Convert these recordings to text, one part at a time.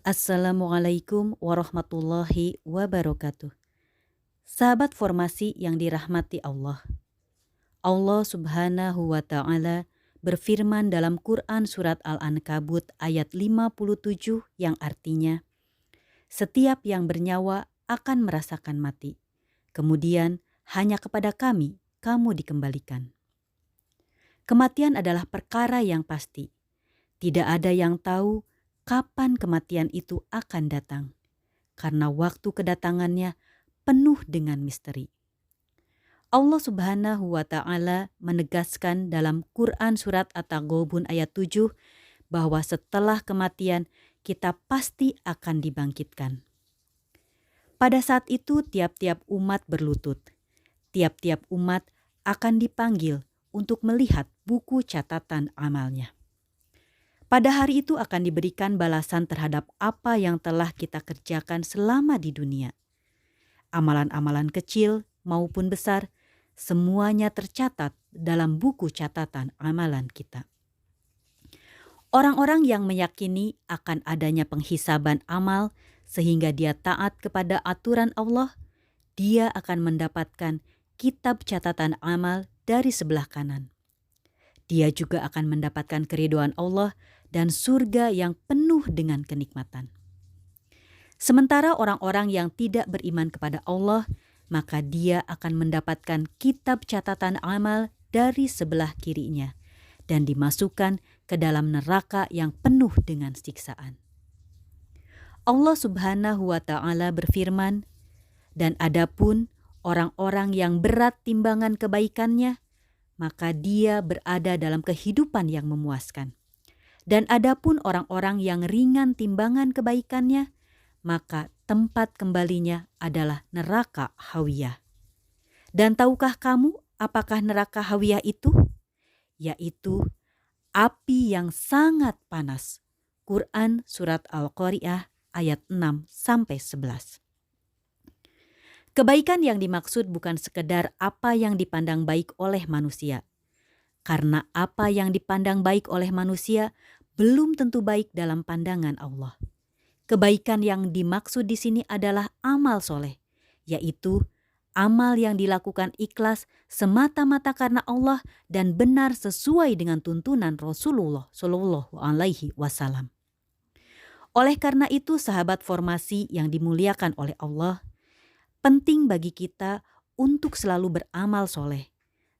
Assalamualaikum warahmatullahi wabarakatuh. Sahabat formasi yang dirahmati Allah. Allah Subhanahu wa Ta'ala berfirman dalam Quran Surat Al-Ankabut ayat 57 yang artinya, "Setiap yang bernyawa akan merasakan mati. Kemudian hanya kepada Kami kamu dikembalikan." Kematian adalah perkara yang pasti. Tidak ada yang tahu kapan kematian itu akan datang, karena waktu kedatangannya penuh dengan misteri. Allah Subhanahu wa Ta'ala menegaskan dalam Quran Surat At-Taghabun ayat 7 bahwa setelah kematian kita pasti akan dibangkitkan. Pada saat itu tiap-tiap umat berlutut. Tiap-tiap umat akan dipanggil untuk melihat buku catatan amalnya. Pada hari itu akan diberikan balasan terhadap apa yang telah kita kerjakan selama di dunia. Amalan-amalan kecil maupun besar, semuanya tercatat dalam buku catatan amalan kita. Orang-orang yang meyakini akan adanya penghisaban amal sehingga dia taat kepada aturan Allah, dia akan mendapatkan kitab catatan amal dari sebelah kanan. Dia juga akan mendapatkan keridhaan Allah dan surga yang penuh dengan kenikmatan. Sementara orang-orang yang tidak beriman kepada Allah, maka dia akan mendapatkan kitab catatan amal dari sebelah kirinya dan dimasukkan ke dalam neraka yang penuh dengan siksaan. Allah Subhanahu wa Ta'ala berfirman, "Dan adapun orang-orang yang berat timbangan kebaikannya, maka dia berada dalam kehidupan yang memuaskan. Dan adapun orang-orang yang ringan timbangan kebaikannya, maka tempat kembalinya adalah neraka hawiyah. Dan tahukah kamu apakah neraka hawiyah itu? Yaitu api yang sangat panas." Quran Surat Al-Qari'ah ayat 6-11. Kebaikan yang dimaksud bukan sekedar apa yang dipandang baik oleh manusia. Karena apa yang dipandang baik oleh manusia belum tentu baik dalam pandangan Allah. Kebaikan yang dimaksud di sini adalah amal soleh, yaitu amal yang dilakukan ikhlas semata-mata karena Allah dan benar sesuai dengan tuntunan Rasulullah Shallallahu Alaihi Wasallam. Oleh karena itu, sahabat formasi yang dimuliakan oleh Allah, penting bagi kita untuk selalu beramal soleh,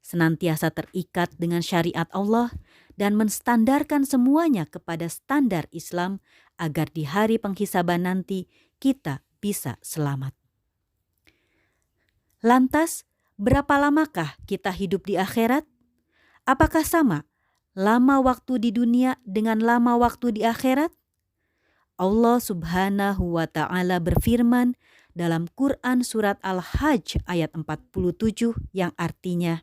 senantiasa terikat dengan syariat Allah dan menstandarkan semuanya kepada standar Islam agar di hari penghisaban nanti kita bisa selamat. Lantas, berapa lamakah kita hidup di akhirat? Apakah sama lama waktu di dunia dengan lama waktu di akhirat? Allah Subhanahu wa Ta'ala berfirman dalam Quran Surat Al-Hajj ayat 47 yang artinya,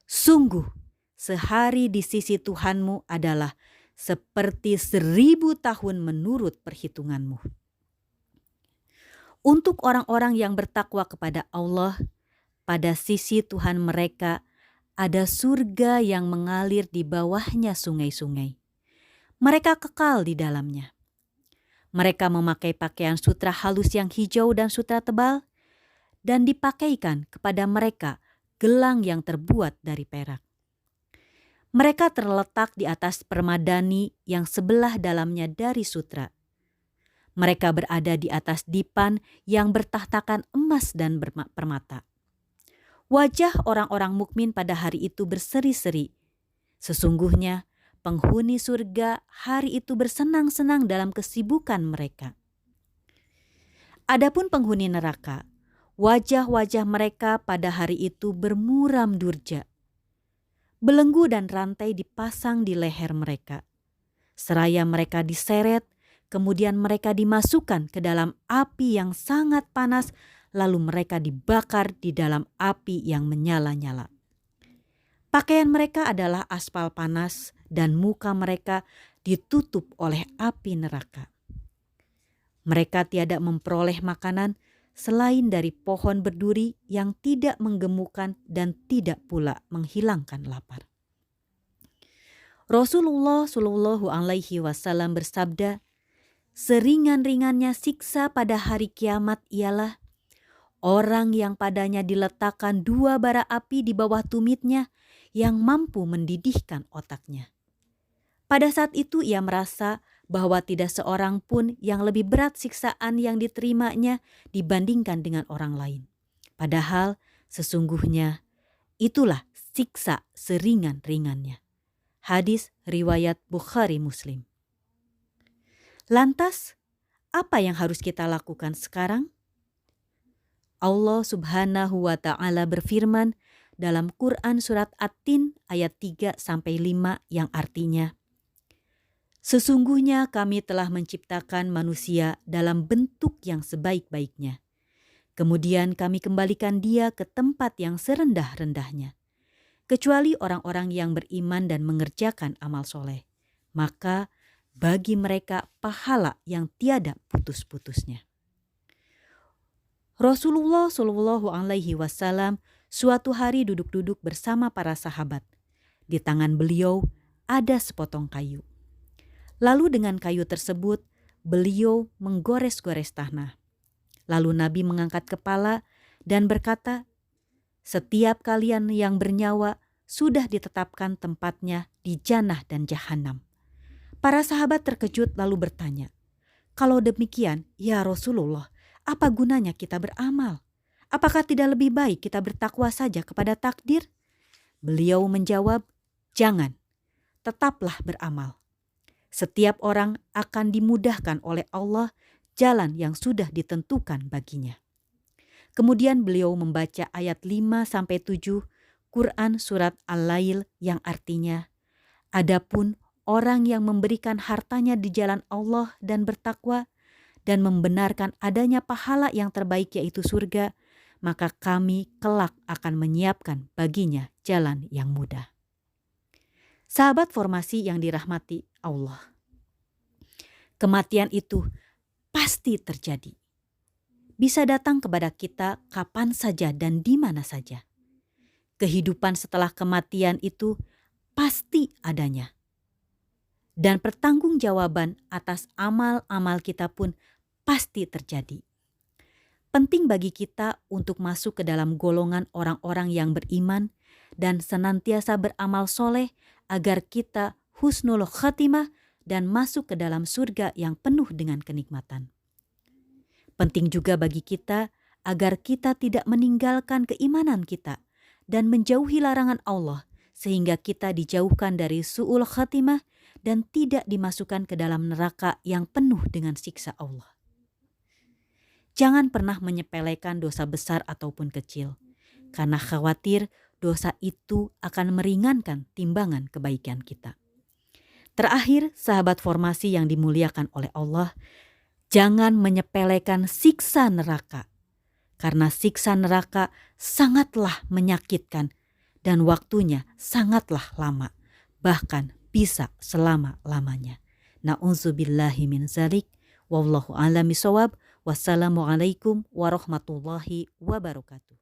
"Sungguh, sehari di sisi Tuhanmu adalah seperti 1000 tahun menurut perhitunganmu." Untuk orang-orang yang bertakwa kepada Allah, pada sisi Tuhan mereka ada surga yang mengalir di bawahnya sungai-sungai. Mereka kekal di dalamnya. Mereka memakai pakaian sutra halus yang hijau dan sutra tebal, dan dipakaikan kepada mereka gelang yang terbuat dari perak. Mereka terletak di atas permadani yang sebelah dalamnya dari sutra. Mereka berada di atas dipan yang bertahtakan emas dan permata. Wajah orang-orang mukmin pada hari itu berseri-seri. Sesungguhnya penghuni surga hari itu bersenang-senang dalam kesibukan mereka. Adapun penghuni neraka, wajah-wajah mereka pada hari itu bermuram durja. Belenggu dan rantai dipasang di leher mereka. Seraya mereka diseret, kemudian mereka dimasukkan ke dalam api yang sangat panas, lalu mereka dibakar di dalam api yang menyala-nyala. Pakaian mereka adalah aspal panas dan muka mereka ditutup oleh api neraka. Mereka tiada memperoleh makanan selain dari pohon berduri yang tidak menggemukkan dan tidak pula menghilangkan lapar. Rasulullah Shallallahu Alaihi Wasallam bersabda, Seringan-ringannya siksa pada hari kiamat ialah orang yang padanya diletakkan 2 bara api di bawah tumitnya yang mampu mendidihkan otaknya. Pada saat itu ia merasa bahwa tidak seorang pun yang lebih berat siksaan yang diterimanya dibandingkan dengan orang lain. Padahal sesungguhnya itulah siksa seringan-ringannya. Hadis riwayat Bukhari Muslim. Lantas, apa yang harus kita lakukan sekarang? Allah Subhanahu wa Ta'ala berfirman dalam Quran surat At-Tin ayat 3-5 yang artinya, sesungguhnya kami telah menciptakan manusia dalam bentuk yang sebaik-baiknya. Kemudian kami kembalikan dia ke tempat yang serendah-rendahnya. Kecuali orang-orang yang beriman dan mengerjakan amal soleh. Maka bagi mereka pahala yang tiada putus-putusnya. Rasulullah Shallallahu Alaihi Wasallam suatu hari duduk-duduk bersama para sahabat. Di tangan beliau ada sepotong kayu. Lalu dengan kayu tersebut beliau menggores-gores tanah. Lalu Nabi mengangkat kepala dan berkata, setiap kalian yang bernyawa sudah ditetapkan tempatnya di jannah dan jahanam. Para sahabat terkejut lalu bertanya, kalau demikian, ya Rasulullah, apa gunanya kita beramal? Apakah tidak lebih baik kita bertakwa saja kepada takdir? Beliau menjawab, jangan, tetaplah beramal. Setiap orang akan dimudahkan oleh Allah jalan yang sudah ditentukan baginya. Kemudian beliau membaca ayat 5-7 Quran surat Al-Lail yang artinya, adapun orang yang memberikan hartanya di jalan Allah dan bertakwa dan membenarkan adanya pahala yang terbaik yaitu surga, maka kami kelak akan menyiapkan baginya jalan yang mudah. Sahabat formasi yang dirahmati Allah, kematian itu pasti terjadi. Bisa datang kepada kita kapan saja dan di mana saja. Kehidupan setelah kematian itu pasti adanya. Dan pertanggungjawaban atas amal-amal kita pun pasti terjadi. Penting bagi kita untuk masuk ke dalam golongan orang-orang yang beriman dan senantiasa beramal soleh agar kita husnul khatimah dan masuk ke dalam surga yang penuh dengan kenikmatan. Penting juga bagi kita agar kita tidak meninggalkan keimanan kita dan menjauhi larangan Allah sehingga kita dijauhkan dari su'ul khatimah dan tidak dimasukkan ke dalam neraka yang penuh dengan siksa Allah. Jangan pernah menyepelekan dosa besar ataupun kecil, karena khawatir dosa itu akan meringankan timbangan kebaikan kita. Terakhir, sahabat formasi yang dimuliakan oleh Allah, jangan menyepelekan siksa neraka, karena siksa neraka sangatlah menyakitkan dan waktunya sangatlah lama, bahkan bisa selama-lamanya. Na'udzubillahi min zalik, wallahu a'lam bishawab. Wassalamualaikum warahmatullahi wabarakatuh.